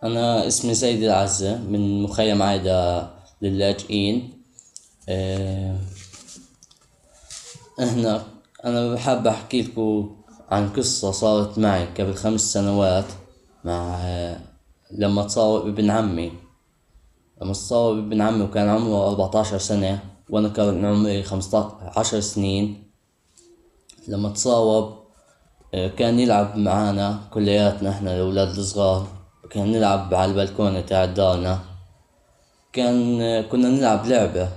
أنا اسمي سيد العزة من مخيم عايدة للاجئين. آه، هنا أنا بحب أحكي لكم عن قصة صارت معي قبل 5 سنوات مع لما تصاوب ابن عمي. لما تصاوب ابن عمي وكان عمره 14 سنة وأنا كان عمري 15 سنين. لما تصاوب كان يلعب معانا كلياتنا احنا الأولاد الصغار. كان نلعب على البلكونة تاع دارنا. كنا نلعب لعبة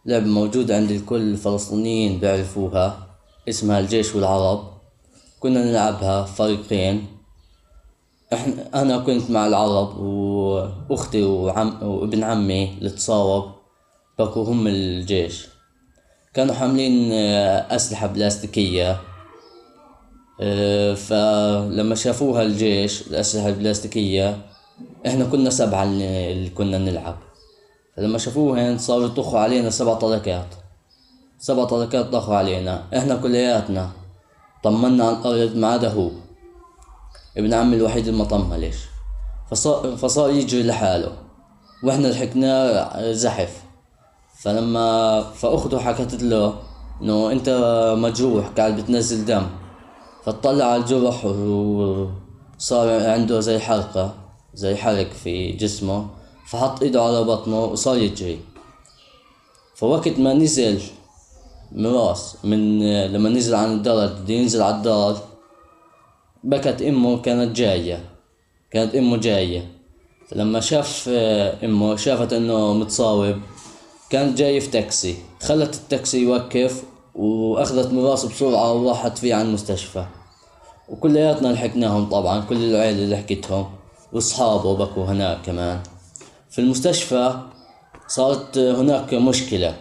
موجودة عند الكل، الفلسطينيين بيعرفوها، اسمها الجيش والعرب. كنا نلعبها فريقين. أنا كنت مع العرب، وأختي وابن عمي اللي تصاوب بقوا هم الجيش. كانوا حاملين أسلحة بلاستيكية. فلما شافوها الجيش الأسلحة البلاستيكية، إحنا كنا 7 اللي كنا نلعب. فلما شافوهن صاروا يطخوا علينا 7 طلقات طخوا علينا إحنا كلياتنا. طمنا على الأرض ما عدا هو، ابن عمي الوحيد اللي ما طملش. فصار يجري لحاله وإحنا لحقناه زحف. فأخته حكت له إنه أنت مجروح، قاعد بتنزل دم. فاطلع على الجرح وصار عنده زي حرق في جسمه. فحط ايده على بطنه وصار يجري. فوقت ما نزل لما نزل عن الدار بده ينزل على الدار، بكت امه. كانت امه جاية. فلما شاف امه، شافت انه متصاوب، كانت جاي في تاكسي. خلت التاكسي يوقف واخذت ميراث بسرعة وراحت فيه على المستشفى. وكلياتنا لحقناهم طبعا، كل العيلة اللي لحقتهم واصحابه بكوا هناك كمان. في المستشفى صارت هناك مشكلة.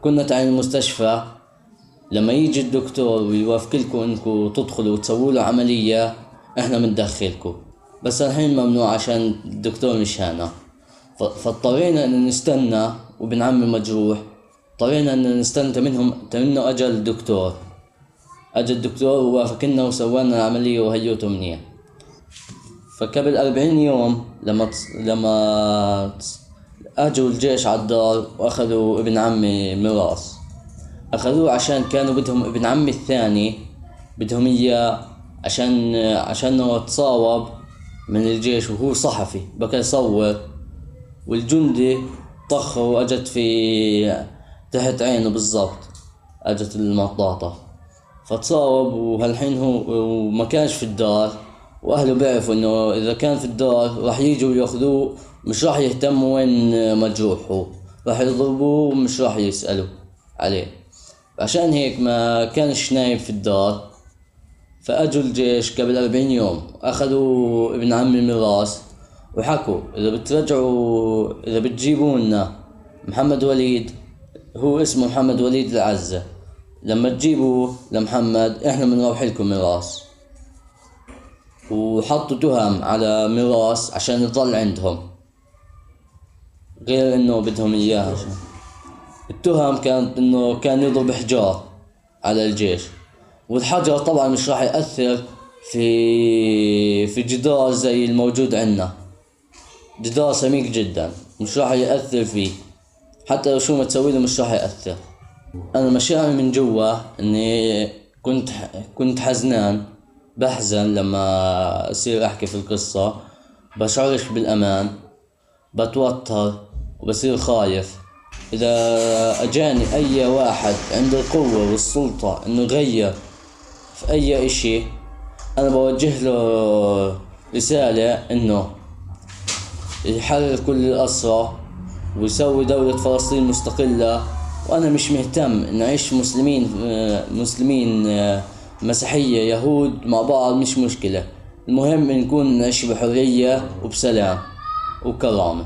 كنا تعين المستشفى لما يجي الدكتور ويوافق لكم انكم تدخلوا وتسووا له عملية، احنا بندخلكم. بس الحين ممنوع عشان الدكتور مش هنا. فاضطرينا ان نستنى، وابن عمي مجروح. اضطرينا ان نستنى منه اجل الدكتور ووافق لنا وسوانا العملية وهيوته منيح. فقبل 40 يوم لما اجوا الجيش على الدار واخذوا ابن عمي ميراث. اخذوه عشان كانوا بدهم ابن عمي الثاني، بدهم اياه عشان تصاوب من الجيش وهو صحفي بقى يصور. والجندي طخه واجت في تحت عينه بالضبط، اجت المطاطة. فتصاوب وهالحين هو وما كانش في الدار، واهله بيعرفوا انه اذا كان في الدار راح يجوا ياخذوه، مش راح يهتموا وين مجروح هو، راح يضربوه ومش راح يسألوا عليه. عشان هيك ما كانش نايم في الدار. فاجوا الجيش قبل 40 يوم اخذوا ابن عمي الميراث وحكوا اذا بتجيبوا لنا محمد وليد، هو اسمه محمد وليد العزة، لما تجيبوا لمحمد احنا بنروح لكم ميراث. وحطوا تهم على ميراث عشان يضل عندهم، غير انه بدهم اياه. عشان التهم كانت انه كان يضرب حجار على الجيش، والحجر طبعا مش راح يأثر في جدار زي الموجود عندنا. جدار سميك جدا مش راح يأثر فيه، حتى لو شو ما تسوي له مش راح يأثر. انا مشاعري من جوا اني كنت حزنان، بحزن لما اصير احكي في القصة، بشعرش بالامان، بتوتر وبصير خايف. اذا اجاني اي واحد عنده القوة والسلطة انه يغير في اي اشي، انا بوجه له رسالة انه يحرر كل الاسرى ويسوي دولة فلسطين مستقلة. وانا مش مهتم ان نعيش مسلمين مسيحية يهود مع بعض، مش مشكلة. المهم نكون نعيش بحرية وبسلام وكرامة.